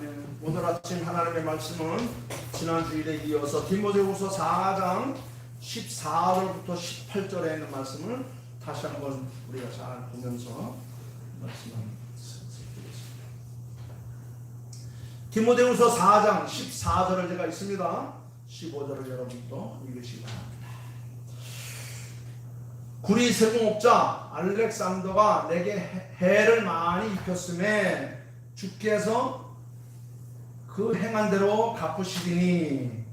아멘. 오늘 아침 하나님의 말씀은 지난 주일에 이어서 디모데후서 4장 14절부터 18절에 있는 말씀을 다시 한번 우리가 잘 보면서 말씀을 드리겠습니다. 디모데후서 4장 14절을 제가 있습니다. 15절을 여러분도 읽으시기 바랍니다. 구리 세공업자 알렉산더가 내게 해를 많이 입혔음에 주께서 그 행한 대로 갚으시리니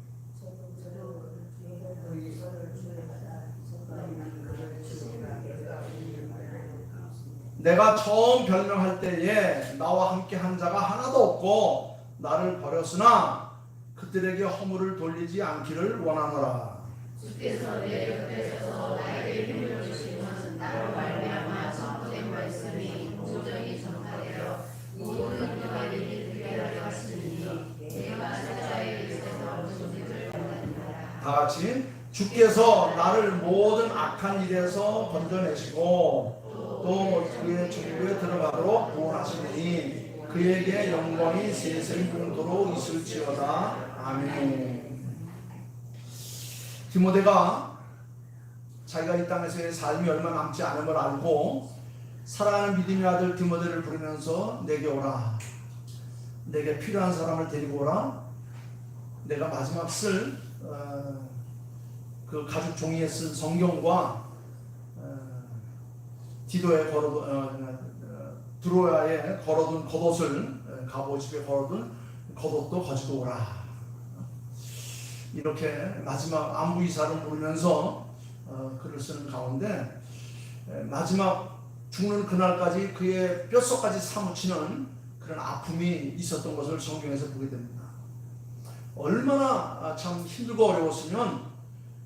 내가 처음 변명할 때에 나와 함께 한 자가 하나도 없고 나를 버렸으나 그들에게 허물을 돌리지 않기를 원하노라. 주께서 내 옆에 서서 나에게 힘을 주시면 나로 말미암아 선포된 말씀이 공정히 전파되어 모든 유다인이 듣게 하려 하시니 내가 사자의 입에서 진리를 받았노라. 다 같이 주께서 나를 모든 악한 일에서 건져내시고 또 그의 정부에 들어가도록 구원하시니 그에게 영광이 세세 공도로 있을지어다. 아멘. 디모데가 자기가 이 땅에서의 삶이 얼마 남지 않은 걸 알고 사랑하는 믿음의 아들 디모데를 부르면서 내게 오라, 내게 필요한 사람을 데리고 오라, 내가 마지막 쓸 그 가죽 종이에 쓴 성경과 디도에 드로아에 걸어둔 겉옷을 갑옷집에 걸어둔 겉옷도 가지고 오라. 이렇게 마지막 안부 이사를 부르면서 글을 쓰는 가운데 마지막 죽는 그날까지 그의 뼛속까지 사무치는 그런 아픔이 있었던 것을 성경에서 보게 됩니다. 얼마나 참 힘들고 어려웠으면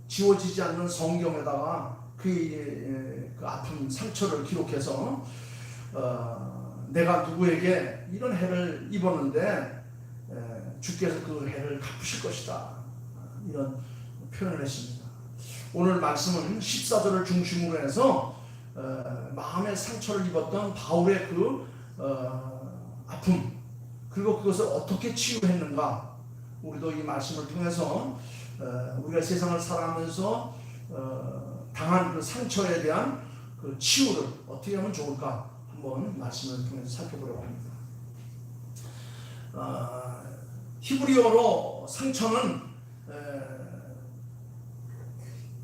지워지지 않는 성경에다가 그 아픔, 상처를 기록해서 내가 누구에게 이런 해를 입었는데 주께서 그 해를 갚으실 것이다, 이런 표현을 했습니다. 오늘 말씀은 14절을 중심으로 해서 마음의 상처를 입었던 바울의 그 아픔, 그리고 그것을 어떻게 치유했는가, 우리도 이 말씀을 통해서 우리가 세상을 살아가면서 당한 그 상처에 대한 그 치유를 어떻게 하면 좋을까 한번 말씀을 통해서 살펴보려고 합니다. 히브리어로 상처는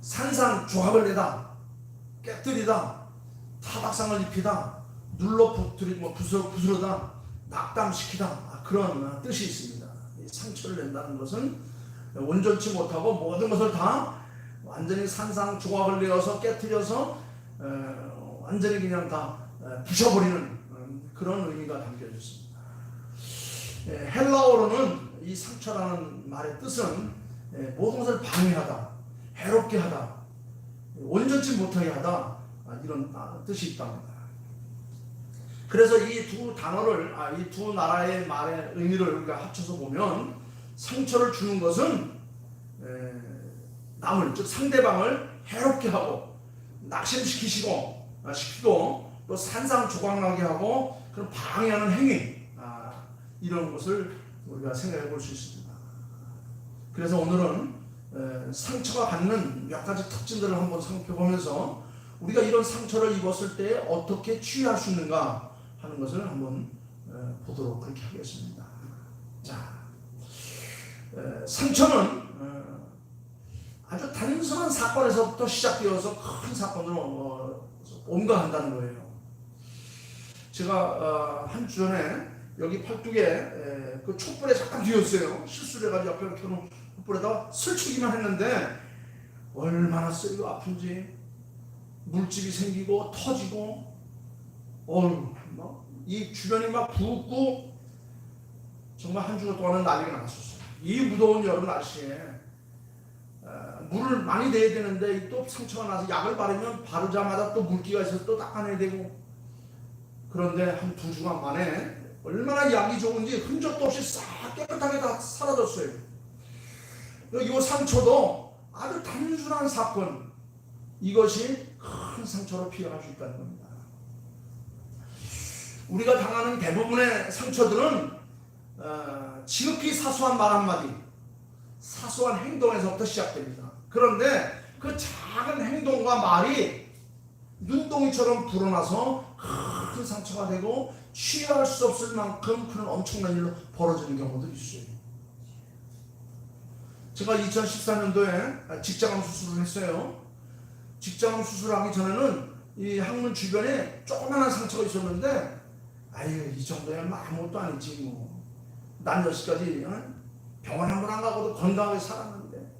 산산조각을 내다, 깨뜨리다, 타박상을 입히다, 눌러 부스러다, 낙담시키다, 그런 뜻이 있습니다. 상처를 낸다는 것은 온전치 못하고 모든 것을 다 완전히 산산조각을 내어서 깨뜨려서 완전히 그냥 다 부셔버리는 그런 의미가 담겨져 있습니다. 헬라어로는 이 상처라는 말의 뜻은 모든 것을 방해하다, 해롭게 하다, 온전치 못하게 하다, 이런 뜻이 있답니다. 그래서 이 두 단어를, 이 두 나라의 말의 의미를 우리가 합쳐서 보면 상처를 주는 것은 남을, 즉 상대방을 해롭게 하고 낙심시키고 또 산산조각나게 하고 그런 방해하는 행위, 이런 것을 우리가 생각해 볼 수 있습니다. 그래서 오늘은 상처가 갖는 몇 가지 특징들을 한번 살펴보면서 우리가 이런 상처를 입었을 때 어떻게 치유할 수 있는가 하는 것을 한번 보도록 그렇게 하겠습니다. 자, 상처는 아주 단순한 사건에서부터 시작되어서 큰 사건으로 옮겨간다는 거예요. 제가 한 주 전에 여기 팔뚝에 그 촛불에 잠깐 뒤었어요. 실수를 해가지고 옆에 켜놓은 촛불에다가 설치기만 했는데 얼마나 쓰리고 아픈지, 물집이 생기고 터지고, 이 주변이 막 붓고 정말 한 주간 동안은 난리가 났었어요. 이 무더운 여름 날씨에 물을 많이 내야 되는데 또 상처가 나서 약을 바르면 바르자마자 또 물기가 있어서 또 닦아내야 되고, 그런데 한 2주간 만에 얼마나 약이 좋은지 흔적도 없이 싹 깨끗하게 다 사라졌어요. 이 상처도 아주 단순한 사건, 이것이 큰 상처로 피해갈 수 있다는 겁니다. 우리가 당하는 대부분의 상처들은 지극히 사소한 말 한마디, 사소한 행동에서부터 시작됩니다. 그런데 그 작은 행동과 말이 눈덩이처럼 불어나서 큰 상처가 되고 치유할 수 없을 만큼 그런 엄청난 일로 벌어지는 경우도 있어요. 제가 2014년도에 직장암 수술을 했어요. 직장암 수술하기 전에는 이 항문 주변에 조그마한 상처가 있었는데, 아유, 이 정도면 아무것도 아니지 뭐. 난 여기까지 병원 한 번 안 가고도 건강하게 살았는데,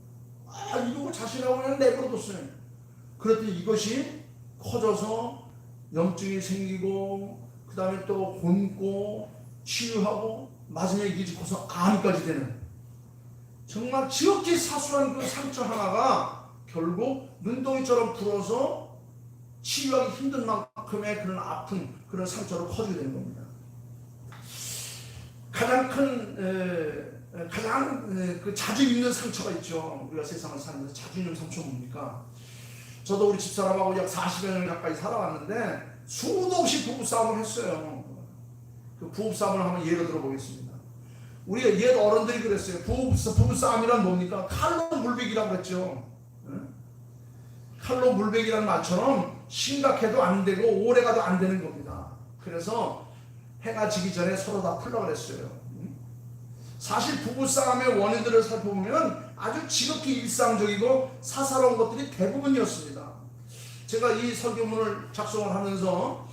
이러고 자신하고 그냥 내버려뒀어요. 그랬더니 이것이 커져서 염증이 생기고, 그 다음에 또 곪고 치유하고 마지막에 이게 커서 암까지 되는, 정말 지극히 사소한 그 상처 하나가 결국 눈덩이처럼 불어서 치유하기 힘든 만큼의 그런 아픈 그런 상처로 커지게 되는 겁니다. 가장 그 자주 입는 상처가 있죠. 우리가 세상을 사는데 자주 입는 상처가 뭡니까? 저도 우리 집사람하고 약 40여 년 가까이 살아왔는데 수도 없이 부부싸움을 했어요. 그 부부싸움을 한번 예로 들어보겠습니다. 우리 옛 어른들이 그랬어요. 부부싸움이란 뭡니까? 칼로 물베기라고 그랬죠. 칼로 물베기라는 말처럼 심각해도 안 되고 오래가도 안 되는 겁니다. 그래서 해가 지기 전에 서로 다 풀라 그랬어요. 사실 부부싸움의 원인들을 살펴보면 아주 지극히 일상적이고 사사로운 것들이 대부분이었습니다. 제가 이 설교문을 작성을 하면서,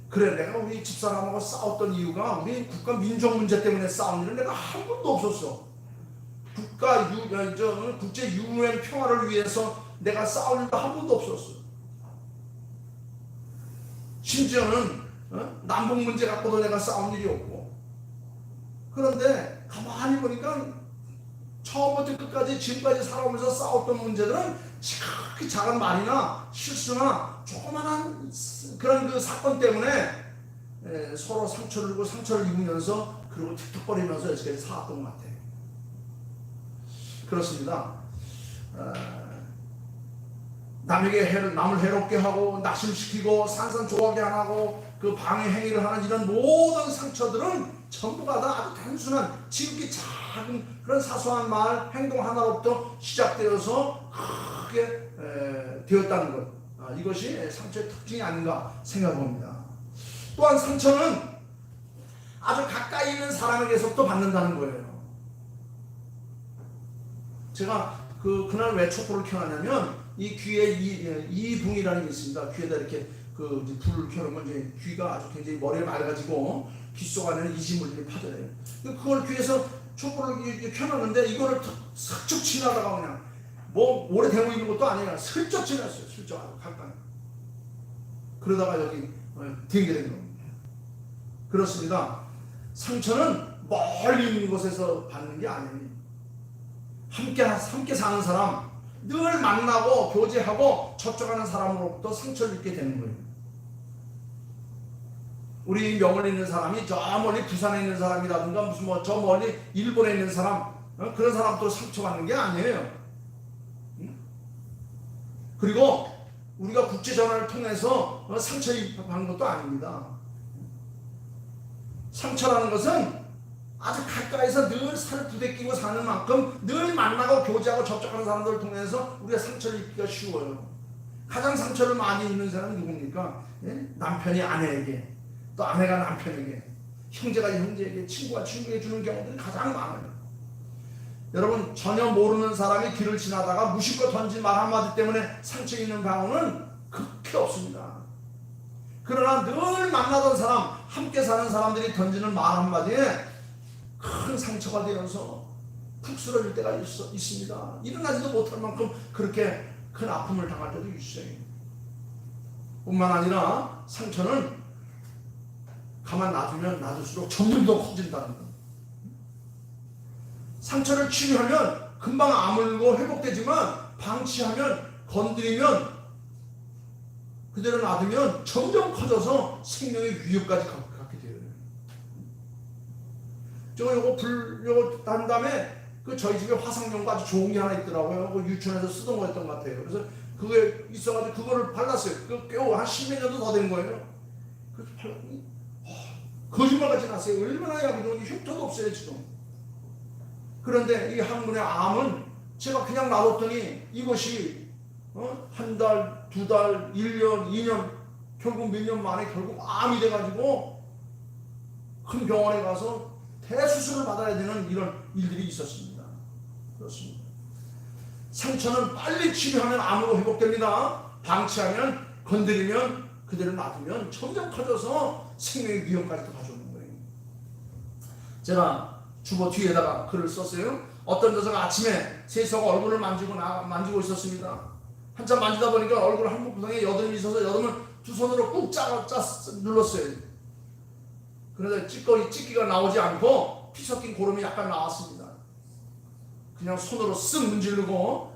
그래, 내가 우리 집사람하고 싸웠던 이유가 우리 국가 민족 문제 때문에 싸운 일은 내가 한 번도 없었어. 국제 UN 평화를 위해서 내가 싸울 일도 한 번도 없었어. 심지어는 남북 문제 갖고도 내가 싸운 일이 없고. 그런데 가만히 보니까 처음부터 끝까지 지금까지 살아오면서 싸웠던 문제들은 지극히 작은 말이나 실수나 조그만한 그런 그 사건 때문에 서로 상처를 주고 상처를 입으면서, 그리고 틱틱거리면서 여기까지 살았던 것 같아요. 그렇습니다. 남을 해롭게 하고 낙심시키고 산산조각이 안 하고 그 방해 행위를 하는 이런 모든 상처들은 전부가 다 아주 단순한 지극히 작은 그런 사소한 말, 행동 하나로부터 시작되어서 크게 되었다는 것, 이것이 상처의 특징이 아닌가 생각합니다. 또한 상처는 아주 가까이 있는 사람에게서부터 받는다는 거예요. 제가 그날 왜 촛불을 켜놨냐면, 이 귀에 이붕이라는 게 있습니다. 귀에다 이렇게 불을 켜놓으면 이제 귀가 아주 굉장히 머리에 맑아지고 귀 속 안에는 이지물들이 파져요. 그걸 귀에서 촛불을 켜놨는데, 이거를 슬쩍 지나다가 그냥 뭐 오래되고 있는 것도 아니라 슬쩍 지났어요. 슬쩍 아주 가까이. 그러다가 여기 댕게 된 겁니다. 그렇습니다. 상처는 멀리 있는 곳에서 받는 게 아니에요. 함께 사는 사람, 늘 만나고 교제하고 접촉하는 사람으로부터 상처를 입게 되는 거예요. 우리 명월에 있는 사람이 저 멀리 부산에 있는 사람이라든가 무슨 저 멀리 일본에 있는 사람, 그런 사람도 상처받는 게 아니에요. 그리고 우리가 국제전화를 통해서 상처 입는 것도 아닙니다. 상처라는 것은 아주 가까이서 늘 살을 부대끼고 사는 만큼 늘 만나고 교제하고 접촉하는 사람들을 통해서 우리가 상처를 입기가 쉬워요. 가장 상처를 많이 입는 사람은 누굽니까? 남편이 아내에게, 또 아내가 남편에게, 형제가 형제에게, 친구가 친구에게 주는 경우들이 가장 많아요. 여러분, 전혀 모르는 사람이 길을 지나다가 무심코 던진 말 한마디 때문에 상처 입는 경우는 극히 없습니다. 그러나 늘 만나던 사람, 함께 사는 사람들이 던지는 말 한마디에 큰 상처가 되어서 푹 쓰러질 때가 있습니다. 일어나지도 못할 만큼 그렇게 큰 아픔을 당할 때도 있어요. 뿐만 아니라 상처는 가만 놔두면 놔둘수록 점점 더 커진다는 것. 상처를 치료하면 금방 아물고 회복되지만, 방치하면, 건드리면, 그대로 놔두면 점점 커져서 생명의 위협까지 갖게 돼요. 요거 단 다음에 저희 집에 화상연고 아주 좋은 게 하나 있더라고요. 유치원에서 쓰던 거였던 것 같아요. 그래서 그게 있어가지고 그거를 발랐어요. 꽤 한 10몇 년도 더 된 거예요. 그래서 발랐더니 거짓말같이 났어요. 얼마나 약이 좋은지 흉터도 없어요 지금. 그런데 이 항문의 암은 제가 그냥 놔뒀더니 이것이 한 달, 두 달, 1년, 2년, 결국 몇 년 만에 결국 암이 돼가지고 큰 병원에 가서 대수술을 받아야 되는 이런 일들이 있었습니다. 그렇습니다. 상처는 빨리 치료하면 암으로 회복됩니다. 방치하면, 건드리면, 그대로 놔두면 점점 커져서 생명의 위험까지도 가져오는 거예요. 제가 주보 뒤에다가 글을 썼어요. 어떤 여자가 아침에 세수하고 얼굴을 만지고 있었습니다. 한참 만지다 보니까 얼굴 한 구석에 여드름이 있어서 여드름을 두 손으로 꾹 눌렀어요. 그런데 찌기가 나오지 않고 피 섞인 고름이 약간 나왔습니다. 그냥 손으로 쓱 문지르고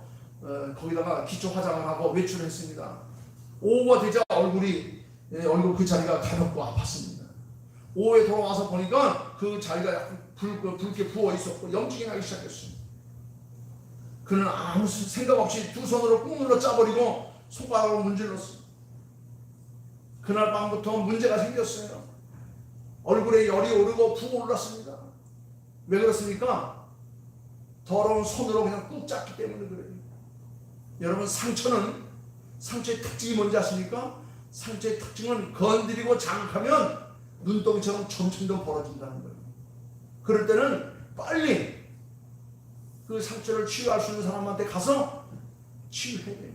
거기다가 기초 화장을 하고 외출을 했습니다. 오후가 되자 얼굴 그 자리가 가볍고 아팠습니다. 오후에 돌아와서 보니까 그 자리가 약간 붉게 부어 있었고 염증이 나기 시작했습니다. 그는 아무 생각 없이 두 손으로 꾹 눌러 짜버리고 손가락으로 문질렀습니다. 그날 밤부터 문제가 생겼어요. 얼굴에 열이 오르고 부어올랐습니다. 왜 그렇습니까? 더러운 손으로 그냥 꾹 짰기 때문에 그래요. 여러분, 상처의 특징이 뭔지 아십니까? 상처의 특징은 건드리고 자극하면 눈덩이처럼 점점 더 벌어진다는 거예요. 그럴 때는 빨리 그 상처를 치유할 수 있는 사람한테 가서 치유해야 돼요.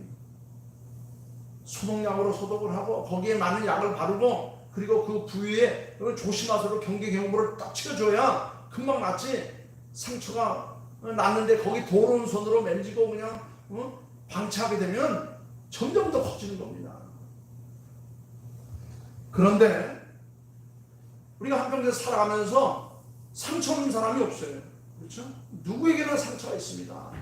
소독약으로 소독을 하고 거기에 맞는 약을 바르고 그리고 그 부위에 조심하도록 경계경부를 딱 치워줘야 금방 낫지. 상처가 났는데 거기 더러운 손으로 만지고 그냥 방치하게 되면 점점 더 커지는 겁니다. 그런데 우리가 한평생 살아가면서 상처 없는 사람이 없어요. 그렇죠? 누구에게나 상처가 있습니다.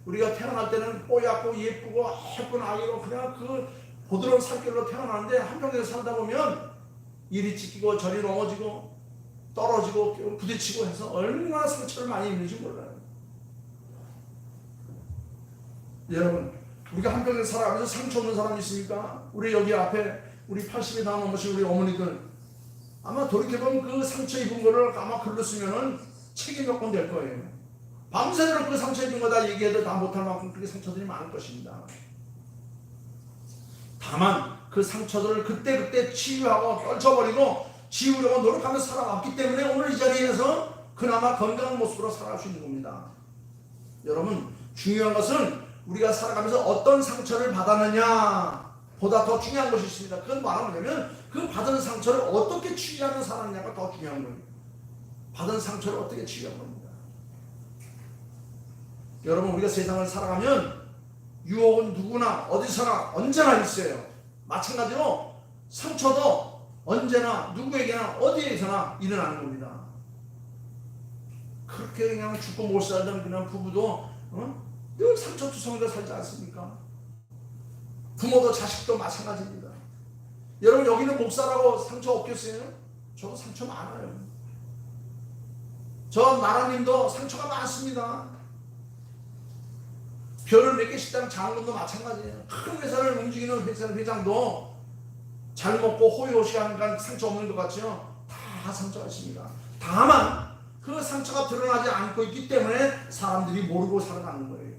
우리가 태어날 때는 뽀얗고 예쁘고 예쁜 아기로 그냥 그 부드러운 살결로 태어나는데 한평생 살다 보면 이리 찢기고 저리 넘어지고 떨어지고 부딪히고 해서 얼마나 상처를 많이 입는지 몰라요. 여러분, 우리가 한평생 살아가면서 상처 없는 사람이 있습니까? 우리 여기 앞에 우리 80이 다 넘으신 우리 어머니들 아마 돌이켜보면 그 상처 입은 거를 아마 글로 쓰면은 책이 몇 권 될 거예요. 밤새도록 그 상처 입은 거 다 얘기해도 다 못할 만큼 그렇게 상처들이 많을 것입니다. 다만 그 상처들을 그때그때 치유하고 떨쳐버리고 지우려고 노력하며 살아왔기 때문에 오늘 이 자리에서 그나마 건강한 모습으로 살아갈 수 있는 겁니다. 여러분, 중요한 것은 우리가 살아가면서 어떤 상처를 받았느냐 보다 더 중요한 것이 있습니다. 그건 뭐냐면 그 받은 상처를 어떻게 치유하며 살았느냐가 더 중요한 거예요. 받은 상처를 어떻게 치유한 겁니다. 여러분, 우리가 세상을 살아가면 유혹은 누구나 어디서나 언제나 있어요. 마찬가지로 상처도 언제나 누구에게나 어디에서나 일어나는 겁니다. 그렇게 그냥 죽고 못 살던 그냥 부부도 늘 상처투성이로 살지 않습니까? 부모도 자식도 마찬가지입니다. 여러분, 여기는 목사라고 상처 없겠어요? 저도 상처 많아요. 저 나라님도 상처가 많습니다. 별을 몇 개 식당 장군도 마찬가지예요. 큰 회사를 움직이는 회장도 잘 먹고 호의호식하니까 상처 없는 것 같죠? 다 상처가 있습니다. 다만 그 상처가 드러나지 않고 있기 때문에 사람들이 모르고 살아가는 거예요.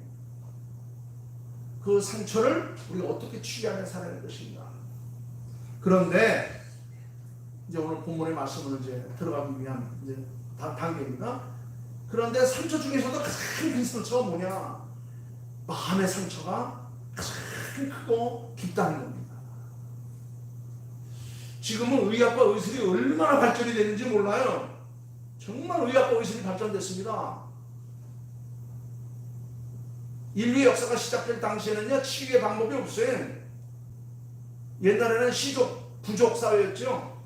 그 상처를 우리가 어떻게 치유하며 살아야 것인가. 그런데 이제 오늘 본문의 말씀을 이제 들어가기 위한 이제 단계입니다. 그런데 상처 중에서도 가장 큰 상처가 뭐냐? 마음의 상처가 가장 크고 깊다는 겁니다. 지금은 의학과 의술이 얼마나 발전이 되는지 몰라요. 정말 의학과 의술이 발전됐습니다. 인류의 역사가 시작될 당시에는요, 치유의 방법이 없어요. 옛날에는 부족 사회였죠.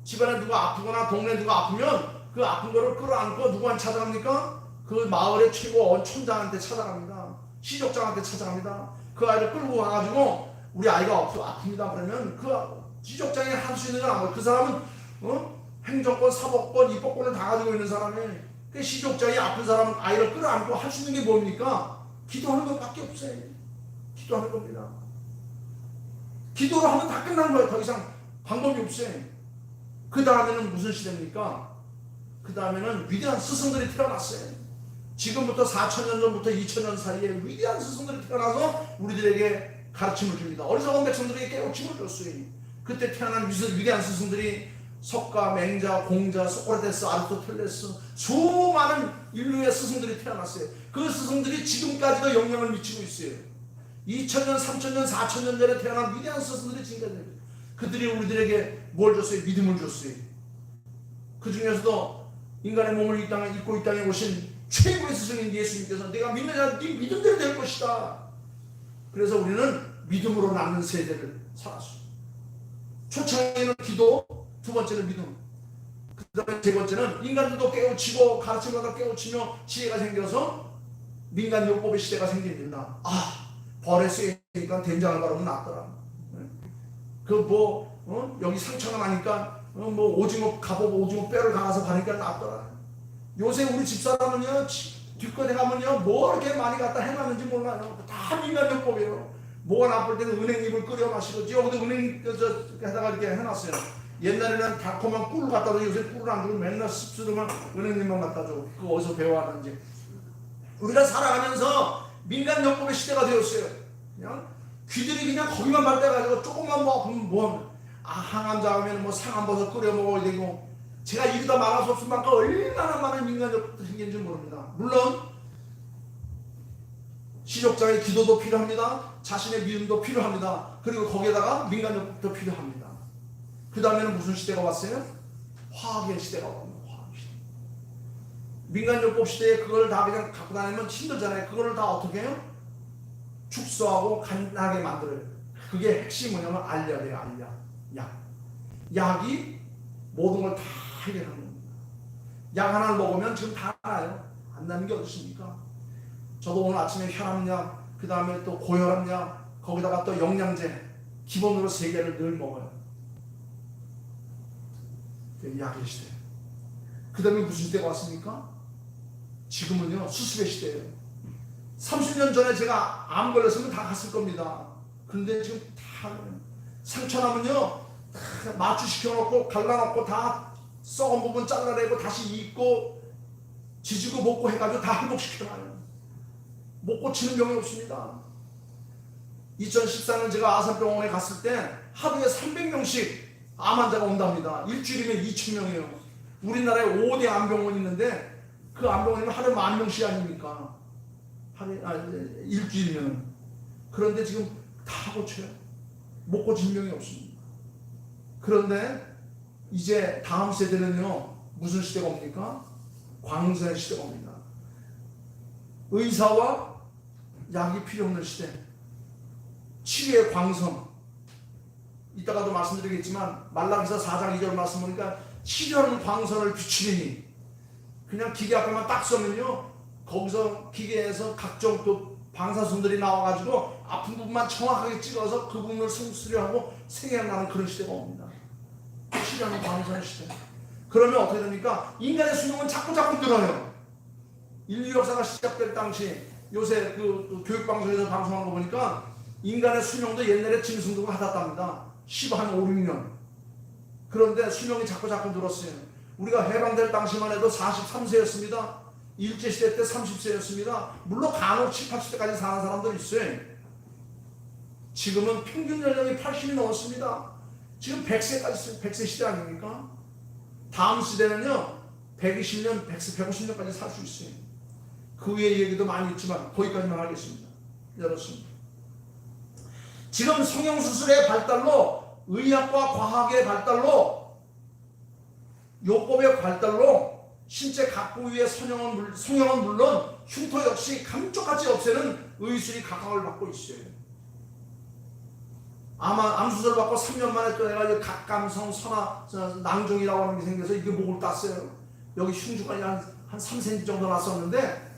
집안에 누가 아프거나 동네 누가 아프면 그 아픈 거를 끌어안고 누구한테 찾아갑니까? 그 마을의 최고 촌장한테 찾아갑니다. 시족장한테 찾아갑니다. 그 아이를 끌고 가가지고 우리 아이가 아픕니다. 그러면 그 시족장이 할 수 있는 건 아무것도. 그 사람은 행정권, 사법권, 입법권을 다 가지고 있는 사람이 그 시족장이 아픈 사람은 아이를 끌어안고 할 수 있는 게 뭡니까? 기도하는 것밖에 없어요. 기도하는 겁니다. 기도를 하면 다 끝난 거예요. 더 이상 방법이 없어요. 그 다음에는 무슨 시대입니까? 그 다음에는 위대한 스승들이 태어났어요. 지금부터 4,000년 전부터 2,000년 사이에 위대한 스승들이 태어나서 우리들에게 가르침을 줍니다. 어리석은 백성들에게 깨우침을 줬어요. 그때 태어난 위대한 스승들이 석가, 맹자, 공자, 소크라테스, 아리스토텔레스 수많은 인류의 스승들이 태어났어요. 그 스승들이 지금까지도 영향을 미치고 있어요. 2000년, 3000년, 4000년 전에 태어난 위대한 스승들이 지금까지 그들이 우리들에게 뭘 줬어요? 믿음을 줬어요. 그 중에서도 인간의 몸을 이 땅에 입고 이 땅에 오신 최고의 스승인 예수님께서 내가 믿는 자는 네 믿음대로 될 것이다. 그래서 우리는 믿음으로 낳는 세대를 살았어요. 초창에는 기도, 두 번째는 믿음, 그 다음에 세 번째는 인간들도 깨우치고 가르침마다 깨우치며 지혜가 생겨서 민간요법의 시대가 생깁니다. 벌에 쓰이니까 된장을 바르면 낫더라. 여기 상처가 나니까 오징어 갑옷 오징어 뼈를 갈아서 바르니까 낫더라. 요새 우리 집사람은요 뒷거대 가면요 뭐 이렇게 많이 갖다 해놨는지 몰라요. 다 민간요법이에요. 뭐가 나쁠 때는 은행잎을 끓여 마시고 여기도 은행 해다가 이렇게 해놨어요. 옛날에는 달콤한 꿀을 갖다 줘. 요새 꿀을 안 주고 맨날 씁쓸한 은행잎만 갖다 줘. 그거 어디서 배워왔는지. 우리가 살아가면서 민간요법의 시대가 되었어요. 그냥 귀들이 그냥 거기만 발달해가지고 조금만 뭐 아프면 항암 잡으면 상암버섯 끓여 먹어야 되고. 제가 이러다 말할 수 없을 만큼 얼마나 많은 민간요법도 생긴지 모릅니다. 물론 시족장의 기도도 필요합니다. 자신의 믿음도 필요합니다. 그리고 거기에다가 민간요법도 필요합니다. 그 다음에는 무슨 시대가 왔어요? 화학의 시대가 왔습니다. 화학의 시대. 민간요법 시대에 그걸 다 그냥 갖고 다니면 힘들잖아요. 그거를 다 어떻게 해요? 축소하고 간단하게 만들어요. 그게 핵심이 뭐냐면 알약이에요. 알약. 약이 모든 걸 다 해결하는 겁니다. 약 하나를 먹으면 지금 다 알아요. 안 나는 게 어디 있습니까? 저도 오늘 아침에 혈압약, 그 다음에 또 고혈압약, 거기다가 또 영양제 기본으로 3개를 늘 먹어요. 약의 시대. 그 다음에 무슨 시대가 왔습니까? 지금은요 수술의 시대예요. 30년 전에 제가 암 걸렸으면 다 갔을 겁니다. 그런데 지금 다 상처 나면요 마취시켜놓고 갈라놓고 다 썩은 부분 잘라내고 다시 입고 지지고 먹고 해가지고 다 회복시켜놔요. 못 고치는 병이 없습니다. 2014년 제가 아산병원에 갔을 때 하루에 300명씩 암 환자가 온답니다. 일주일이면 2,000명이에요. 우리나라에 5대 암병원이 있는데 그 암병원이면 하루에 10,000명씩 아닙니까? 일주일이면. 그런데 지금 다 고쳐요. 못 고치는 병이 없습니다. 그런데 이제 다음 세대는요 무슨 시대가 옵니까? 광선의 시대가 옵니다. 의사와 약이 필요 없는 시대. 치료의 광선. 이따가도 말씀드리겠지만 말라기서 4장 2절 말씀 보니까 치료하는 광선을 비추리니 그냥 기계 앞에만 딱 서면요 거기서 기계에서 각종 또 방사선들이 나와가지고 아픈 부분만 정확하게 찍어서 그 부분을 수술하고 생각나는 그런 시대가 옵니다. 치료하는 광선의 시대. 그러면 어떻게 됩니까? 인간의 수명은 자꾸 늘어요. 인류 역사가 시작될 당시 요새 그 교육방송에서 방송한 거 보니까 인간의 수명도 옛날에 짐승들과 같았답니다. 15한 5, 6년. 그런데 수명이 자꾸 늘었어요. 우리가 해방될 당시만 해도 43세였습니다. 일제시대 때 30세였습니다. 물론 간혹 7, 80세까지 사는 사람들 있어요. 지금은 평균 연령이 80이 넘었습니다. 지금 100세까지 100세 시대 아닙니까? 다음 시대는요 120년, 150년까지 살 수 있어요. 그 외의 얘기도 많이 있지만 거기까지만 하겠습니다. 이렇습니다. 지금 성형수술의 발달로 의학과 과학의 발달로 요법의 발달로 신체 각 부위의 성형은 물론 흉터 역시 감쪽같이 없애는 의술이 각광을 받고 있어요. 아마 암수술 받고 3년 만에 또 내가 각감성 선화 낭종이라고 하는 게 생겨서 이게 목을 땄어요. 여기 흉주가 한 3cm 정도 났었는데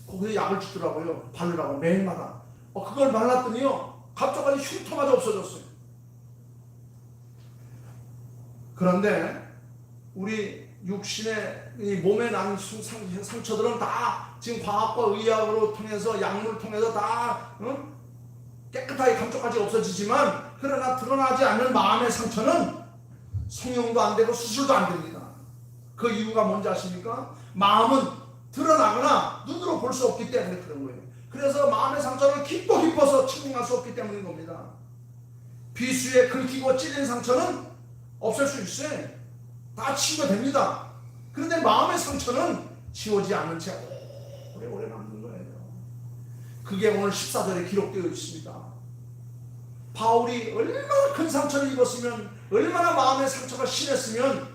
거기서 약을 주더라고요. 바르라고 매일마다. 그걸 발랐더니요 갑자기 흉터마저 없어졌어요. 그런데 우리 육신의 이 몸에 난 상처들은 다 지금 과학과 의학으로 통해서 약물을 통해서 다 깨끗하게 감쪽같이 없어지지만 그러나 드러나지 않는 마음의 상처는 성형도 안 되고 수술도 안 됩니다. 그 이유가 뭔지 아십니까? 마음은 드러나거나 눈으로 볼 수 없기 때문에 그런 거예요. 그래서 마음의 상처를 깊어서 치료할 수 없기 때문인 겁니다. 비수에 긁히고 찔린 상처는 없앨 수 있어요. 다 치유됩니다. 그런데 마음의 상처는 지워지지 않는 채 오래오래 남는 거예요. 그게 오늘 14절에 기록되어 있습니다. 바울이 얼마나 큰 상처를 입었으면, 얼마나 마음의 상처가 심했으면,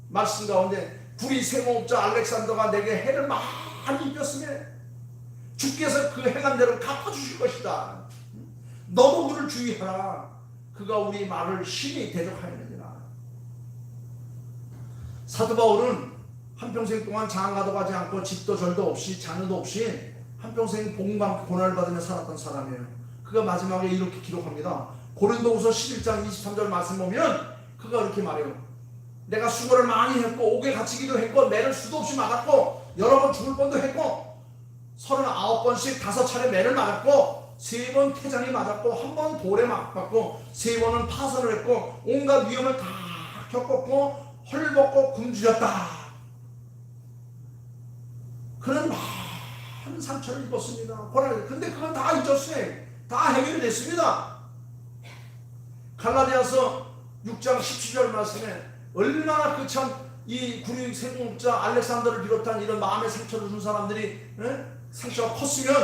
말씀 가운데 불의 세공업자 알렉산더가 내게 해를 많이 입혔으면 주께서 그 행한 대로 갚아주실 것이다. 너도 그를 주의하라. 그가 우리 말을 심히 대적하였느니라. 사도 바울은 한평생 동안 장가도 가지 않고 집도 절도 없이 자녀도 없이 한평생 복음과 고난을 받으며 살았던 사람이에요. 그가 마지막에 이렇게 기록합니다. 고린도후서 11장 23절 말씀 보면 그가 이렇게 말해요. 내가 수고를 많이 했고 옥에 갇히기도 했고 매를 수도 없이 맞았고 여러 번 죽을 뻔도 했고 39번씩 5차례 매를 맞았고 3번 태장이 맞았고 1번 돌에 맞았고 3번은 파선을 했고 온갖 위험을 다 겪었고 헐벗고 굶주렸다. 그런 많은 상처를 입었습니다. 근데 그건 다 잊었어요. 다 해결이 됐습니다. 갈라디아서 6장 17절 말씀에 얼마나 그 참 이 군인 세공업자 알렉산더를 비롯한 이런 마음의 상처를 준 사람들이 상처가 컸으면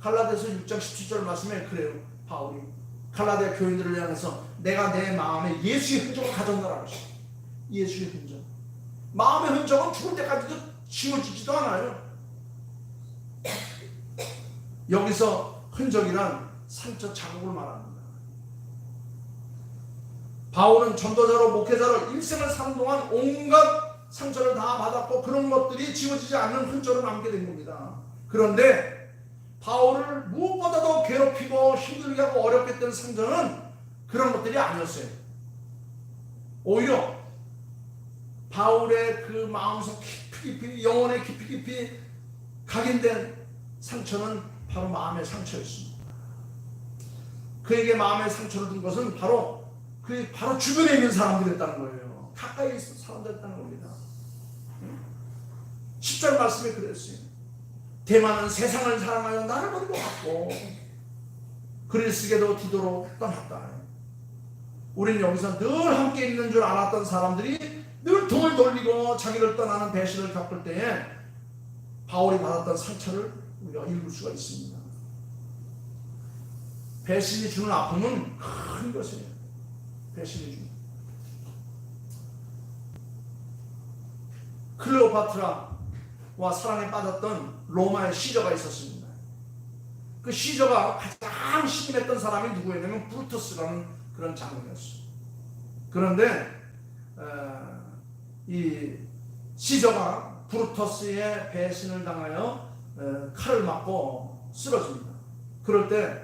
갈라디아서 6장 17절 말씀에 그래요. 바울이 갈라디아 교인들을 향해서 내가 내 마음에 예수의 흔적을 가졌노라고 했어요. 예수의 흔적. 마음의 흔적은 죽을 때까지도 지워지지도 않아요. 여기서 흔적이란 상처 자국을 말합니다. 바울은 전도자로 목회자로 일생을 사는 동안 온갖 상처를 다 받았고 그런 것들이 지워지지 않는 흔적으로 남게 된 겁니다. 그런데 바울을 무엇보다도 괴롭히고 힘들게 하고 어렵게 했던 상처는 그런 것들이 아니었어요. 오히려 바울의 그 마음속 깊이 영혼에 깊이 각인된 상처는 바로 마음의 상처였습니다. 그에게 마음의 상처를 준 것은 바로 주변에 있는 사람들이었다는 거예요. 가까이 있는 사람들이었다는 겁니다. 10절 말씀에 그랬어요. 대만은 세상을 사랑하여 나를 버리고 갔고 그리스게도 디도로 떠났다. 우리는 여기서 늘 함께 있는 줄 알았던 사람들이 늘 등을 돌리고 자기를 떠나는 배신을 겪을 때에 바울이 받았던 상처를 우리가 읽을 수가 있습니다. 배신이 주는 아픔은 큰 것이에요. 배신이 주는. 클레오파트라와 사랑에 빠졌던 로마의 시저가 있었습니다. 그 시저가 가장 신임했던 사람이 누구였냐면 브루투스라는 그런 장군이었어요. 그런데 이 시저가 브루투스의 배신을 당하여 칼을 맞고 쓰러집니다. 그럴 때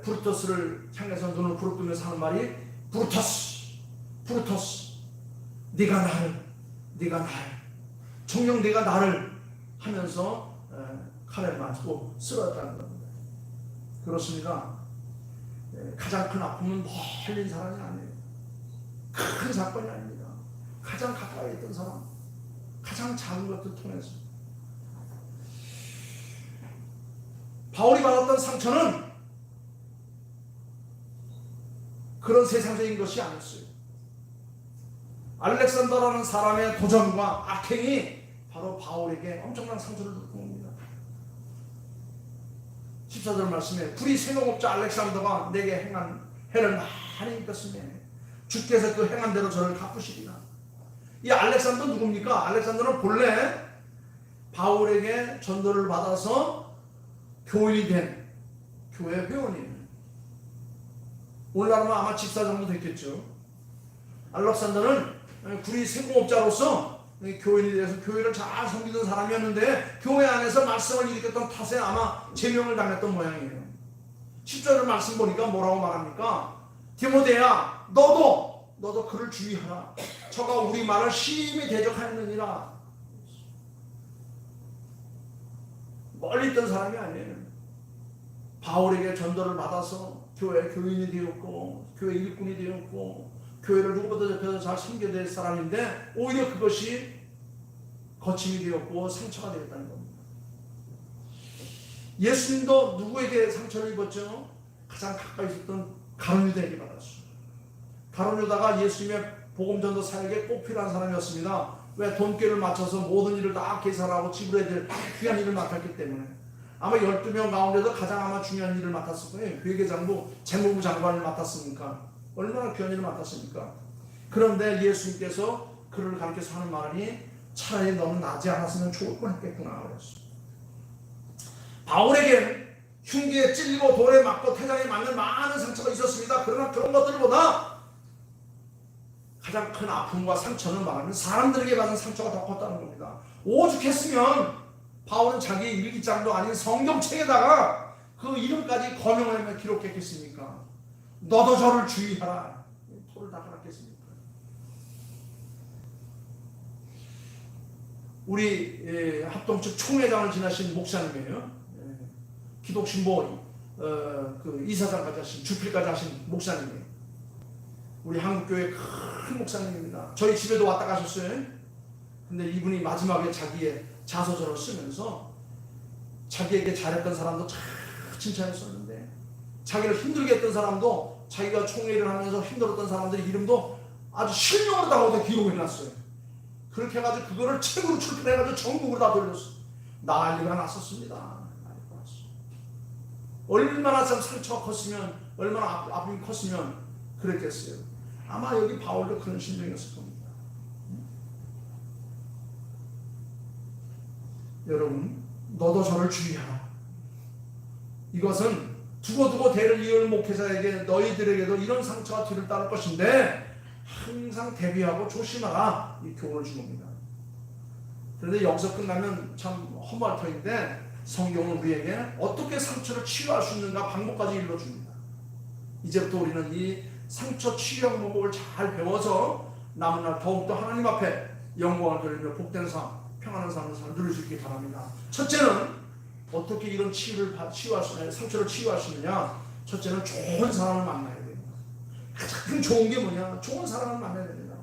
브루투스를 향해서 눈을 부릅뜨면서 하는 말이 브루투스, 네가 나를, 정녕 네가 나를 하면서 칼을 맞고 쓰러졌다는 겁니다. 그렇습니다. 가장 큰 아픔은 멀리 있는 사람이 아니에요. 큰 사건이 아닙니다. 가장 가까이 있던 사람, 가장 작은 것들 통해서 바울이 받았던 상처는 그런 세상적인 것이 아니었어요. 알렉산더라는 사람의 도전과 악행이 바로 바울에게 엄청난 상처를 줬던 겁니다. 14절 말씀에 불의 세공업자 알렉산더가 내게 행한 해를 많이 입혔으며 주께서 그 행한 대로 저를 갚으시리라. 이 알렉산더 누굽니까? 알렉산더는 본래 바울에게 전도를 받아서 교인이 된 교회 회원이에요. 오늘날은 아마 집사 정도 됐겠죠. 알렉산더는 구리 세공업자로서 교인이 돼서 교회를 잘 섬기던 사람이었는데 교회 안에서 말씀을 일으켰던 탓에 아마 제명을 당했던 모양이에요. 10절을 말씀 보니까 뭐라고 말합니까? 디모데야 너도 그를 주의하라. 저가 우리 말을 심히 대적하였느니라. 멀리 있던 사람이 아니에요. 바울에게 전도를 받아서 교회 교인이 되었고 교회 일꾼이 되었고 교회를 누구보다 옆에서 잘 섬겨야 될 사람인데 오히려 그것이 거침이 되었고 상처가 되었다는 겁니다. 예수님도 누구에게 상처를 입었죠? 가장 가까이 있었던 가룟 유다에게 받았어요. 가룟 유다가 예수님의 복음전도 사역에 꼭 필요한 사람이었습니다. 왜? 돈꾀를 맞춰서 모든 일을 다 계산하고 지불해야 될 귀한 일을 맡았기 때문에. 아마 12명 가운데도 가장 아마 중요한 일을 맡았을 거예요. 회계장부, 재무부 장관을 맡았으니까. 얼마나 귀한 일을 맡았습니까? 그런데 예수님께서 그를 가르쳐서 하는 말이 차라리 너는 나지 않았으면 좋을 뻔했겠구나 그랬어요. 바울에게는 흉기에 찔리고 돌에 맞고 태장에 맞는 많은 상처가 있었습니다. 그러나 그런 것들보다 가장 큰 아픔과 상처는 말하면 사람들에게 받은 상처가 더 컸다는 겁니다. 오죽했으면 바울은 자기 일기장도 아닌 성경책에다가 그 이름까지 거명하며 기록했겠습니까? 너도 저를 주의하라. 토를 다 갈았겠습니까? 우리 합동측 총회장을 지나신 목사님이에요. 기독신보 그 이사장까지 하신, 주필까지 하신 목사님이에요. 우리 한국교회 큰 목사님입니다. 저희 집에도 왔다 가셨어요. 근데 이분이 마지막에 자기의 자서전을 쓰면서 자기에게 잘했던 사람도 참 칭찬했었는데 자기를 힘들게 했던 사람도, 자기가 총회를 하면서 힘들었던 사람들의 이름도 아주 실명으로 다 기록을 해놨어요. 그렇게 해가지고 그거를 책으로 출판해가지고 전국으로 다 돌렸어요. 난리가 났었습니다. 난리가 났어요. 얼마나 참 상처가 컸으면, 얼마나 아픔이 컸으면 그랬겠어요. 아마 여기 바울도 그런 심정이었을 겁니다. 여러분, 너도 저를 주의하라. 이것은 두고두고 대를 이을 목회자에게 너희들에게도 이런 상처가 뒤를 따를 것인데 항상 대비하고 조심하라, 이 교훈을 준 겁니다. 그런데 여기서 끝나면 참 허무할 터인데 성경은 우리에게 어떻게 상처를 치유할 수 있는가 방법까지 일러줍니다. 이제부터 우리는 이 상처 치유 방법을 잘 배워서 남은 날 더욱더 하나님 앞에 영광을 돌리며 복된 삶, 평안한 삶을 누릴 수 있기 바랍니다. 첫째는 어떻게 이런 치유할 수, 상처를 치유할 수 있느냐? 첫째는 좋은 사람을 만나야 됩니다. 가장 좋은 게 뭐냐? 좋은 사람을 만나야 됩니다.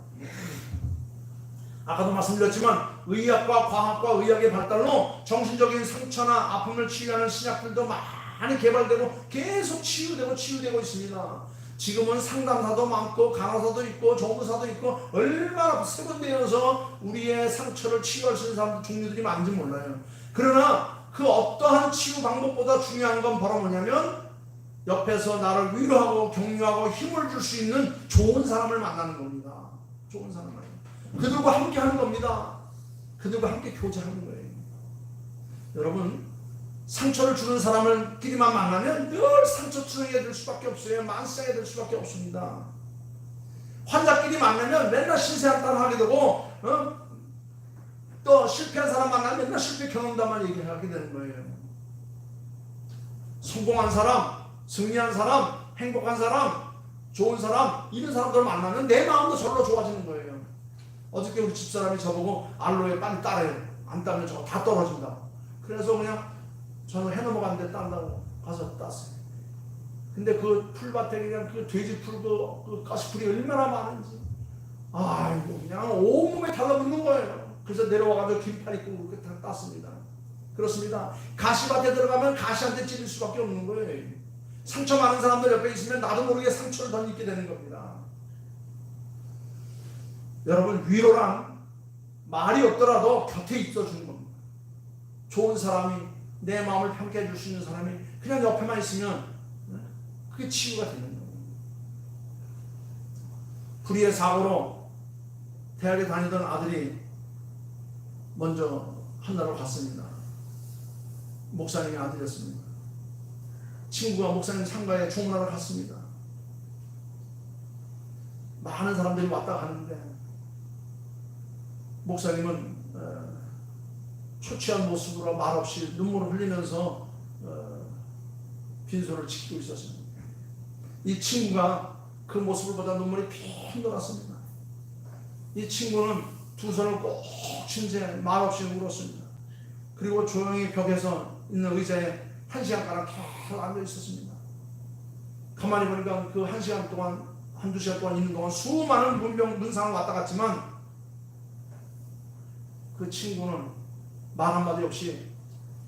아까도 말씀드렸지만 의학과 과학과 의학의 발달로 정신적인 상처나 아픔을 치유하는 신약들도 많이 개발되고 계속 치유되고 있습니다. 지금은 상담사도 많고 간호사도 있고 조무사도 있고 얼마나 세분되어서 우리의 상처를 치유할 수 있는 사람들 종류들이 많은지 몰라요. 그러나 그 어떠한 치유 방법보다 중요한 건 바로 뭐냐면 옆에서 나를 위로하고 격려하고 힘을 줄 수 있는 좋은 사람을 만나는 겁니다. 좋은 사람을. 그들과 함께 하는 겁니다. 그들과 함께 교제하는 거예요. 여러분, 상처를 주는 사람을끼리만 만나면 늘 상처투성이가 될 수밖에 없어요. 만상이 될 수밖에 없습니다. 환자끼리 만나면 맨날 신세한탄 하게 되고 또 실패한 사람 만나면 맨날 실패 경험담만 얘기하게 되는 거예요. 성공한 사람, 승리한 사람, 행복한 사람, 좋은 사람, 이런 사람들을 만나면 내 마음도 저절로 좋아지는 거예요. 어저께 우리 집사람이 저보고 알로에 빨리 따래요. 안 따면 저거 다 떨어진다. 그래서 그냥 저는 해넘어갔는데 딴다고 가서 땄어요. 근데 그 풀밭에 그냥 그 돼지풀 그 가시풀이 얼마나 많은지, 아이고 그냥 온몸에 달라붙는 거예요. 그래서 내려와가지고 긴팔 입고 그렇게 다 땄습니다. 그렇습니다. 가시밭에 들어가면 가시한테 찔릴 수밖에 없는 거예요. 상처 많은 사람들 옆에 있으면 나도 모르게 상처를 더 입게 되는 겁니다. 여러분, 위로란 말이 없더라도 곁에 있어주는 겁니다. 좋은 사람이, 내 마음을 편케 해줄 수 있는 사람이 그냥 옆에만 있으면 그게 치유가 되는 거예요. 불의의 사고로 대학에 다니던 아들이 먼저 한나라로 갔습니다. 목사님의 아들이었습니다. 친구가 목사님 상가에 조문하러 갔습니다. 많은 사람들이 왔다 가는데 목사님은 초췌한 모습으로 말없이 눈물을 흘리면서 빈소를 지키고 있었습니다. 이 친구가 그 모습을 보다 눈물이 핑 돌았습니다. 이 친구는 두 손을 꼭 쥔 채 말없이 울었습니다. 그리고 조용히 벽에서 있는 의자에 1시간가량 계속 앉아 있었습니다. 가만히 보니까 그 1시간 동안 한두 시간 동안 있는 동안 수많은 문상을 왔다 갔지만 그 친구는 말 한마디 없이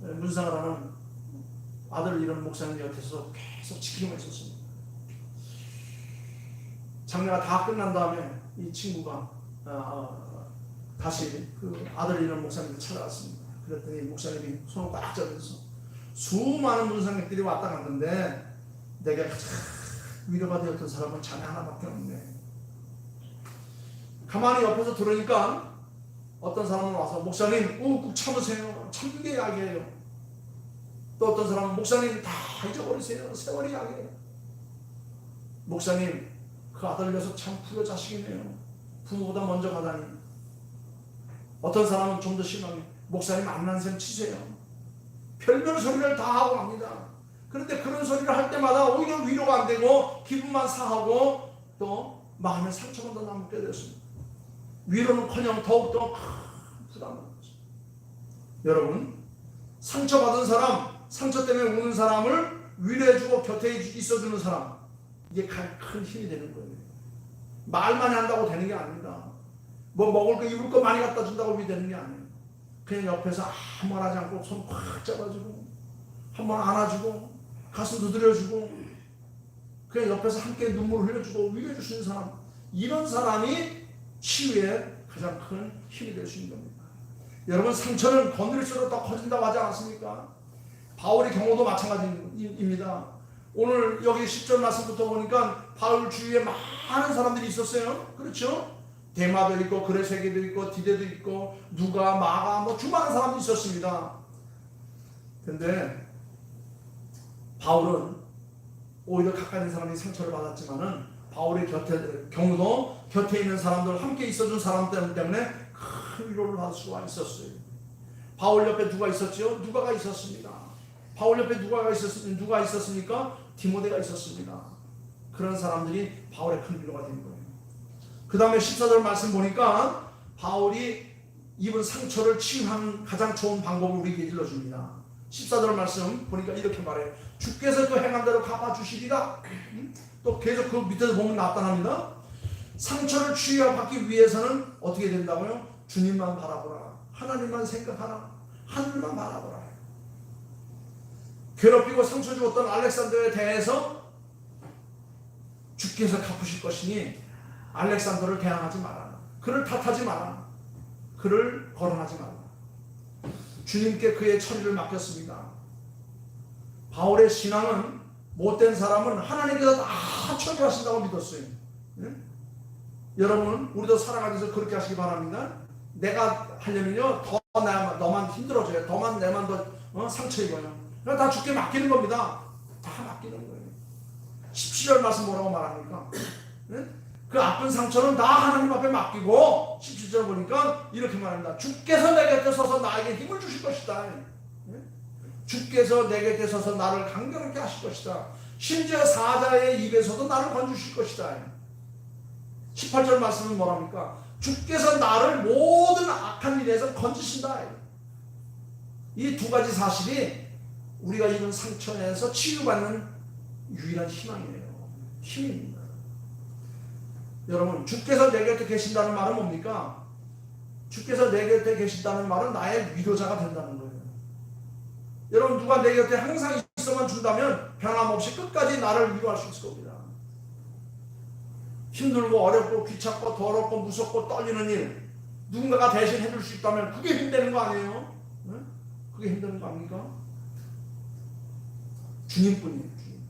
문상을 하는 아들을 잃은 목사님 곁에서 계속 지키고만 있었습니다. 장례가 다 끝난 다음에 이 친구가 다시 그 아들을 잃은 목사님을 찾아갔습니다. 그랬더니 목사님이 손을 꽉 잡아서 수많은 문상객들이 왔다 갔는데 내가 가장 위로가 되었던 사람은 자네 하나밖에 없네. 가만히 옆에서 들으니까 어떤 사람은 와서 목사님 꾹꾹 참으세요. 참는 게 약이에요. 또 어떤 사람은 목사님 다 잊어버리세요. 세월이 약이에요. 목사님 그 아들 녀석 참 불효 자식이네요. 부모보다 먼저 가다니. 어떤 사람은 좀 더 심하게 목사님 만난 셈 치세요. 별별 소리를 다 하고 갑니다. 그런데 그런 소리를 할 때마다 오히려 위로가 안 되고 기분만 상하고 또 마음의 상처가 더 남게 되었습니다. 위로는커녕 더욱더 큰 부담을 받았습니다. 여러분, 상처받은 사람, 상처 때문에 우는 사람을 위로해주고 곁에 있어주는 사람, 이게 가장 큰 힘이 되는 거예요. 말만 한다고 되는 게 아닙니다. 뭐 먹을 거 입을 거 많이 갖다 준다고 되는 게 아니에요. 그냥 옆에서 아무 말 하지 않고 손 꽉 잡아주고 한번 안아주고 가슴 두드려주고 그냥 옆에서 함께 눈물을 흘려주고 위로해 주시는 사람, 이런 사람이 치유에 가장 큰 힘이 될 수 있는 겁니다. 여러분, 상처는 거느릴수록 더 커진다고 하지 않았습니까? 바울의 경우도 마찬가지입니다. 오늘 여기 10절 말씀부터 보니까 바울 주위에 많은 사람들이 있었어요. 그렇죠? 데마도 있고 그레세게도 있고 디데도 있고 누가 마가 뭐 수많은 사람들이 있었습니다. 근데 바울은 오히려 가까이 있는 사람이 상처를 받았지만은 바울의 경우도 곁에 있는 사람들, 함께 있어준 사람 때문에 큰 위로를 받을 수가 있었어요. 바울 옆에 누가 있었죠? 누가가 있었습니다. 바울 옆에 누가 있었습니까? 디모데가 있었습니다. 그런 사람들이 바울의 큰 위로가 된 거예요. 그 다음에 14절 말씀 보니까 바울이 입은 상처를 치유하는 가장 좋은 방법을 우리에게 일러줍니다. 14절 말씀 보니까 이렇게 말해요. 주께서 그 행한 대로 갚아주시리라. 또 계속 그 밑에서 보면 나타납니다. 상처를 치유받기 위해서는 어떻게 된다고요? 주님만 바라보라. 하나님만 생각하라. 하늘만 바라보라. 괴롭히고 상처 주었던 알렉산더에 대해서 주께서 갚으실 것이니 알렉산더를 대항하지 마라. 그를 탓하지 마라. 그를 거론하지 마라. 주님께 그의 처리를 맡겼습니다. 바울의 신앙은 못된 사람은 하나님께서 다 처리하신다고 믿었어요. 네? 여러분, 우리도 살아가면서 그렇게 하시기 바랍니다. 내가 하려면요, 너만 힘들어져요. 내만 더 상처 입어요. 다 주께 맡기는 겁니다. 다 맡기는 거예요. 17절 말씀 뭐라고 말합니까? 네? 그 아픈 상처는 다 하나님 앞에 맡기고 17절 보니까 이렇게 말합니다. 주께서 내 곁에 서서 나에게 힘을 주실 것이다. 네? 주께서 내 곁에 서서 나를 강건하게 하실 것이다. 심지어 사자의 입에서도 나를 건주실 것이다. 18절 말씀은 뭐랍니까? 주께서 나를 모든 악한 일에서 건지신다. 이 두 가지 사실이 우리가 입은 상처에서 치유받는 유일한 희망이에요. 힘입니다. 여러분, 주께서 내 곁에 계신다는 말은 뭡니까? 주께서 내 곁에 계신다는 말은 나의 위로자가 된다는 거예요. 여러분, 누가 내 곁에 항상 있어만 준다면 변함없이 끝까지 나를 위로할 수 있을 겁니다. 힘들고 어렵고 귀찮고 더럽고 무섭고 떨리는 일 누군가가 대신 해줄 수 있다면 그게 힘드는 거 아니에요? 네? 그게 힘드는 거 아닙니까? 주님뿐이에요. 주님.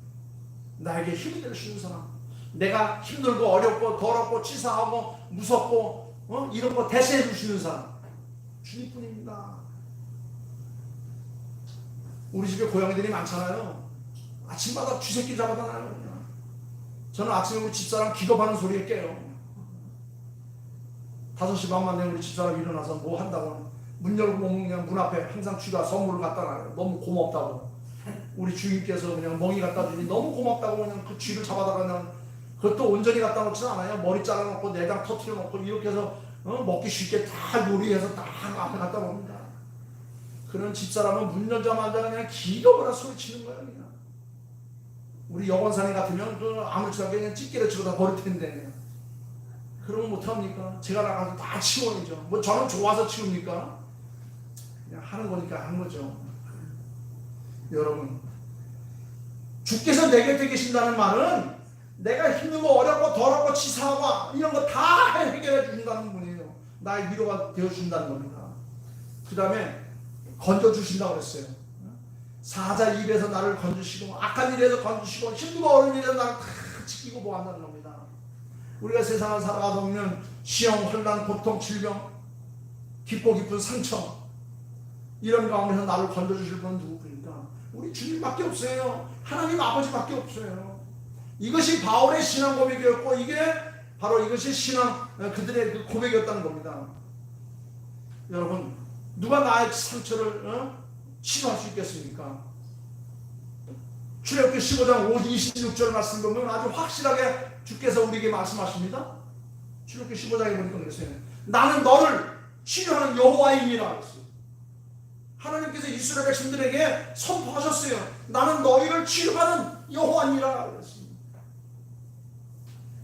나에게 힘이 될 수 있는 사람, 내가 힘들고 어렵고 더럽고 치사하고 무섭고 이런 거 대신해 줄 수 있는 사람, 주님뿐입니다. 우리 집에 고양이들이 많잖아요. 아침마다 쥐새끼 잡아다 놔요. 저는 아침에 우리 집사람 기겁하는 소리에 깨요. 5시 반만 되면 우리 집사람 일어나서 뭐 한다고 문 열고 그냥 문 앞에 항상 쥐가 선물을 갖다 놔요. 너무 고맙다고. 우리 주인께서 그냥 먹이 갖다 주니 너무 고맙다고 그냥 그 쥐를 잡아다가 그냥, 그것도 온전히 갖다 놓지는 않아요. 머리 잘라놓고 내장 터트려 놓고 이렇게 해서 먹기 쉽게 다 요리해서 딱 앞에 갖다 놓습니다. 그런 집사람은 문 열자마자 그냥 기겁을 하고 소리치는 거예요. 그냥. 우리 여관사님 같으면 아무렇지도 않게 그냥 찌개를 치고 다 버릴 텐데 그러면 못합니까? 제가 나가서 다 치워야죠. 뭐 저는 좋아서 치웁니까? 그냥 하는 거니까 하는 거죠. 여러분, 주께서 내 곁에 계신다는 말은 내가 힘들고 어렵고 더럽고 치사하고 이런 거 다 해결해 주신다는 분이에요. 나의 위로가 되어 주신다는 겁니다. 그 다음에 건져 주신다고 그랬어요. 사자 입에서 나를 건지시고 악한 일에서 건지시고 힘들고 어려운 일에서 나를 다 지키고 보호한다는 겁니다. 우리가 세상을 살아가다 보면 시험, 혼란, 고통, 질병, 깊고 깊은 상처 이런 가운데서 나를 건져주실 분은 누구입니까? 우리 주님밖에 없어요. 하나님 아버지밖에 없어요. 이것이 바울의 신앙 고백이었고 이게 바로 이것이 신앙 그들의 그 고백이었다는 겁니다. 여러분, 누가 나의 상처를 치료할 수 있겠습니까? 출애굽기 15장 26절 말씀 보면 아주 확실하게 주께서 우리에게 말씀하십니다. 출애굽기 15장에 보니까 그랬어요. 나는 너를 치료하는 여호와이니라 그랬어요. 하나님께서 이스라엘 백성들에게 선포하셨어요. 나는 너희를 치료하는 여호와니라 그랬습니다.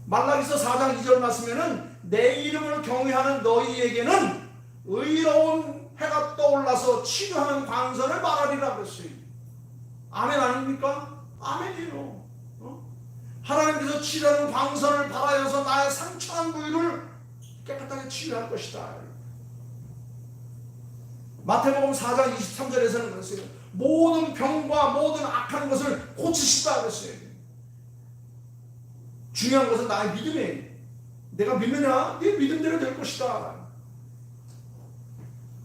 말라기서 4장 2절 말씀에는 내 이름을 경외하는 너희에게는 의로운 해가 떠올라서 치료하는 광선을 말하리라 그랬어요. 아멘 아닙니까? 아멘이에요. 하나님께서 치료하는 광선을 발하여서 나의 상처한 부위를 깨끗하게 치유할 것이다. 마태복음 4장 23절에서는 그랬어요. 모든 병과 모든 악한 것을 고치시다 그랬어요. 중요한 것은 나의 믿음이에요. 내가 믿느냐? 네 믿음대로 될 것이다.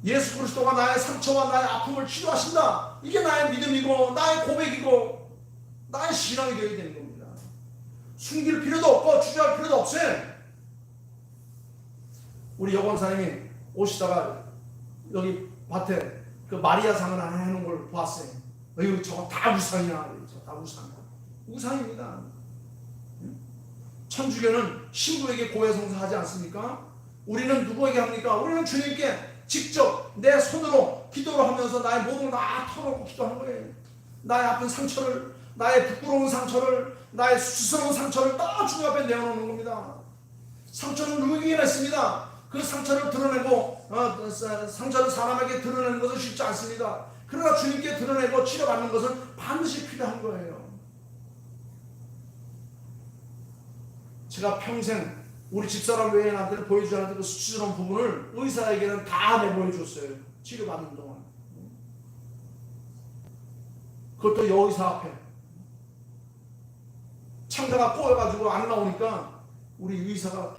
예수 그리스도가 나의 상처와 나의 아픔을 치료하신다. 이게 나의 믿음이고 나의 고백이고 나의 신앙이 되어야 되는 겁니다. 숨길 필요도 없고 주저할 필요도 없어요. 우리 여관사님이 오시다가 여기 밭에 그 마리아 상을 하나 해놓은 걸 보았어요. 이거 저거 다 우상이야. 다 우상이야. 우상입니다. 천주교는 신부에게 고해성사하지 않습니까? 우리는 누구에게 합니까? 우리는 주님께 직접 내 손으로 기도를 하면서 나의 모든 걸 다 털어놓고 기도하는 거예요. 나의 아픈 상처를, 나의 부끄러운 상처를, 나의 수치스러운 상처를 다 주님 앞에 내어놓는 겁니다. 상처는 누구에게나 있습니다. 그 상처를 드러내고 상처를 사람에게 드러내는 것은 쉽지 않습니다. 그러나 주님께 드러내고 치료받는 것은 반드시 필요한 거예요. 제가 평생 우리 집사람 외에한테는 보여주지 않았던 그 수치스러운 부분을 의사에게는 다 내보여줬어요. 치료받는 동안. 그것도 여의사 앞에. 창자가 꼬여가지고 안 나오니까 우리 의사가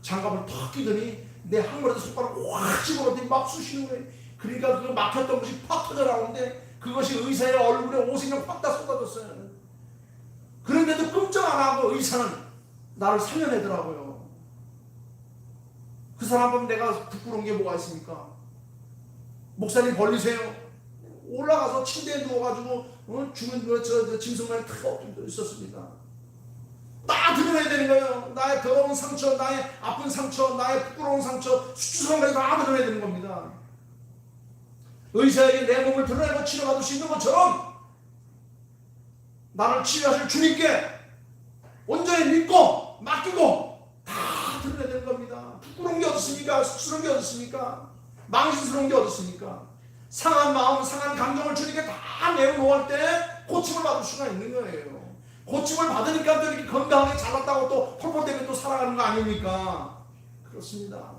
장갑을 탁 끼더니 내 항문에서 손가락을 확 집어넣더니 막 쑤시는 거예요. 그러니까 그 막혔던 것이 팍 터져 나오는데 그것이 의사의 얼굴에 오색이 팍 다 쏟아졌어요. 그런데도 끔찍 안 하고 의사는 나를 살려내더라고요. 그 사람 보면 내가 부끄러운 게 뭐가 있습니까? 목사님 벌리세요. 올라가서 침대에 누워가지고 죽은 짐승만이 탁 엎드려 있었습니다. 다 드러내야 되는 거예요. 나의 더러운 상처, 나의 아픈 상처, 나의 부끄러운 상처, 수치스러운 것을 다 드러내야 되는 겁니다. 의사에게 내 몸을 드러내고 치료받을 수 있는 것처럼 나를 치료하실 주님께 온전히 믿고 맡기고 다 드러내야 되는 겁니다. 부끄러운 게 어딨습니까? 수치스러운 게 어딨습니까? 망신스러운 게 어딨습니까? 상한 마음, 상한 감정을 주님께 다 내어놓을 때 고침을 받을 수가 있는 거예요. 고침을 받으니까 또 이렇게 건강하게 잘났다고 또 펄펄대고 또 살아가는 거 아닙니까? 그렇습니다.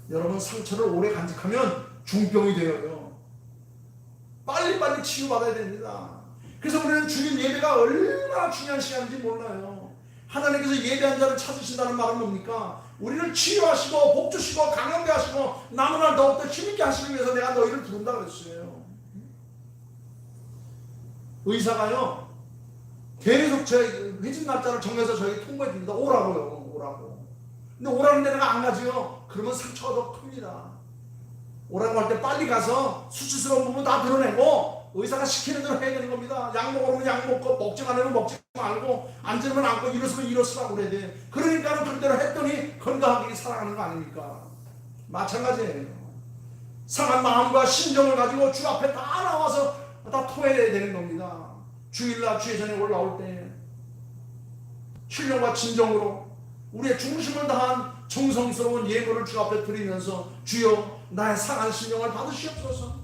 여러분, 상처를 오래 간직하면 중병이 되어요. 빨리빨리 치유받아야 됩니다. 그래서 우리는 주님 예배가 얼마나 중요한 시간인지 몰라요. 하나님께서 예배한 자를 찾으신다는 말은 뭡니까? 우리를 치유하시고 복주시고 강건케 하시고 남은 날 더욱더 힘있게 하시기 위해서 내가 너희를 부른다 그랬어요. 의사가요 계속 저희 회진 날짜를 정해서 저희 통보해 줍니다. 오라고요. 오라고. 근데 오라는데 내가 안 가지요. 그러면 상처가 더 큽니다. 오라고 할 때 빨리 가서 수치스러운 부분 다 드러내고 의사가 시키는 대로 해야 되는 겁니다. 약 먹으면 약 먹고 먹지 말으면 먹지 말고 앉으면 앉고 일어서면 일어서라고 그래야 돼. 그러니까 그대로 했더니 건강하게 살아가는 거 아닙니까? 마찬가지예요. 상한 마음과 심정을 가지고 주 앞에 다 나와서 다 토해야 되는 겁니다. 주일날 주예전에 올라올 때 신령과 진정으로 우리의 중심을 다한 정성스러운 예물을 주 앞에 드리면서 주여 나의 상한 심령을 받으시옵소서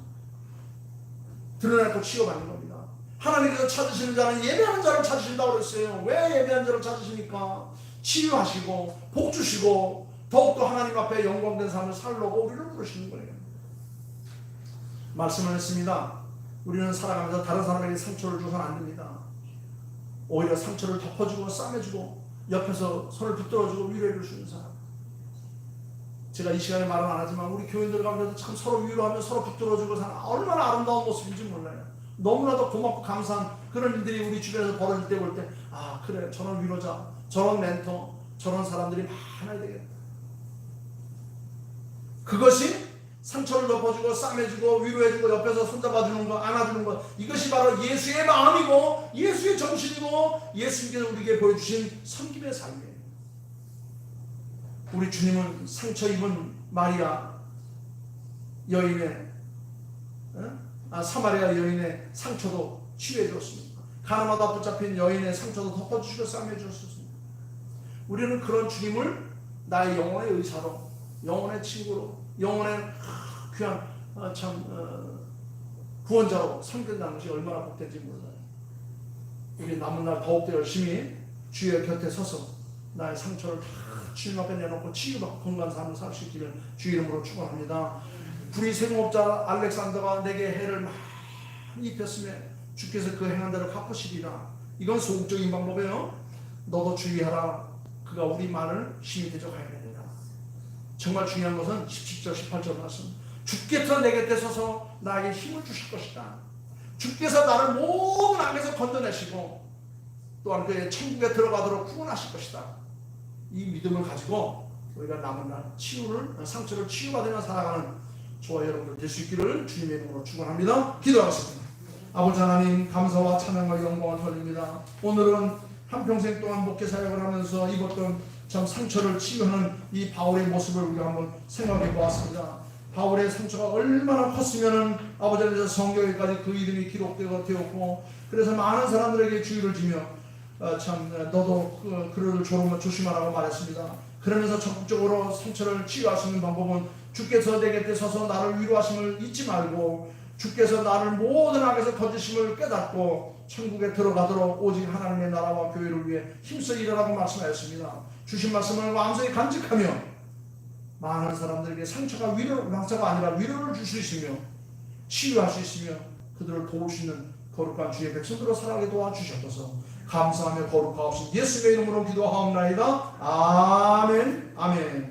드러내고 치유받는 겁니다. 하나님께서 찾으시는 자는 예배하는 자를 찾으신다고 그랬어요. 왜 예배하는 자를 찾으십니까? 치유하시고 복 주시고 더욱더 하나님 앞에 영광된 삶을 살려고 우리를 부르시는 거예요. 말씀을 했습니다. 우리는 살아가면서 다른 사람에게 상처를 줘서는 안 됩니다. 오히려 상처를 덮어주고 싸매주고 옆에서 손을 붙들어주고 위로해 주는 사람. 제가 이 시간에 말은 안 하지만 우리 교인들 가운데서 참 서로 위로하며 서로 붙들어주고 사는 얼마나 아름다운 모습인지 몰라요. 너무나도 고맙고 감사한 그런 일들이 우리 주변에서 벌어질 때 볼 때 아 그래 저런 위로자 저런 멘토 저런 사람들이 많아야 되겠다. 그것이 상처를 덮어주고 싸매주고 위로해주고 옆에서 손잡아주는 거 안아주는 거 이것이 바로 예수의 마음이고 예수의 정신이고 예수님께서 우리에게 보여주신 섬김의 삶이에요. 우리 주님은 상처 입은 마리아 여인의 사마리아 여인의 상처도 치유해 주었습니다. 가나마다 붙잡힌 여인의 상처도 덮어주시고 싸매 주셨습니다. 우리는 그런 주님을 나의 영혼의 의사로 영혼의 친구로 영혼의 귀한 구원자로 섬긴다는 것이 얼마나 복된지 몰라요. 우리 남은 날 더욱더 열심히 주의 곁에 서서 나의 상처를 다 주님 앞에 내놓고 치유받고 건강한 삶을 살 수 있기를 주 이름으로 축원합니다. 불의 생업자 알렉산더가 내게 해를 많이 입혔으며 주께서 그 행한 대로 갚으시리라. 이건 소극적인 방법이에요. 너도 주의하라. 그가 우리 말을 심히 대적하게 되리라. 정말 중요한 것은 17절 18절 말씀. 주께서 내 곁에 서서 나에게 힘을 주실 것이다. 주께서 나를 모든 악에서 건져내시고 또한 그의 천국에 들어가도록 구원하실 것이다. 이 믿음을 가지고 우리가 남은 날 상처를 치유받으며 살아가는 저와 여러분들 될 수 있기를 주님의 이름으로 축원합니다. 기도하겠습니다. 아버지 하나님 감사와 찬양과 영광을 돌립니다. 오늘은 한평생 동안 목회 사역을 하면서 입었던 참 상처를 치유하는 이 바울의 모습을 우리가 한번 생각해 보았습니다. 바울의 상처가 얼마나 컸으면은 아버지께서 성경에까지 그 이름이 기록되었고 그래서 많은 사람들에게 주의를 주며 너도 그를 조심하라고 말했습니다. 그러면서 적극적으로 상처를 치유하시는 방법은 주께서 내 곁에 서서 나를 위로하심을 잊지 말고 주께서 나를 모든 악에서 건지심을 깨닫고 천국에 들어가도록 오직 하나님의 나라와 교회를 위해 힘써 일하라고 말씀하였습니다. 주신 말씀을 완전히 간직하며 많은 사람들에게 상처가 아니라 위로를 줄 수 있으며 치유할 수 있으며 그들을 도울 수 있는 거룩한 주의 백성들로 살아가게 도와주셨소서. 감사하며 거룩하옵신 예수의 이름으로 기도하옵나이다. 아멘. 아멘.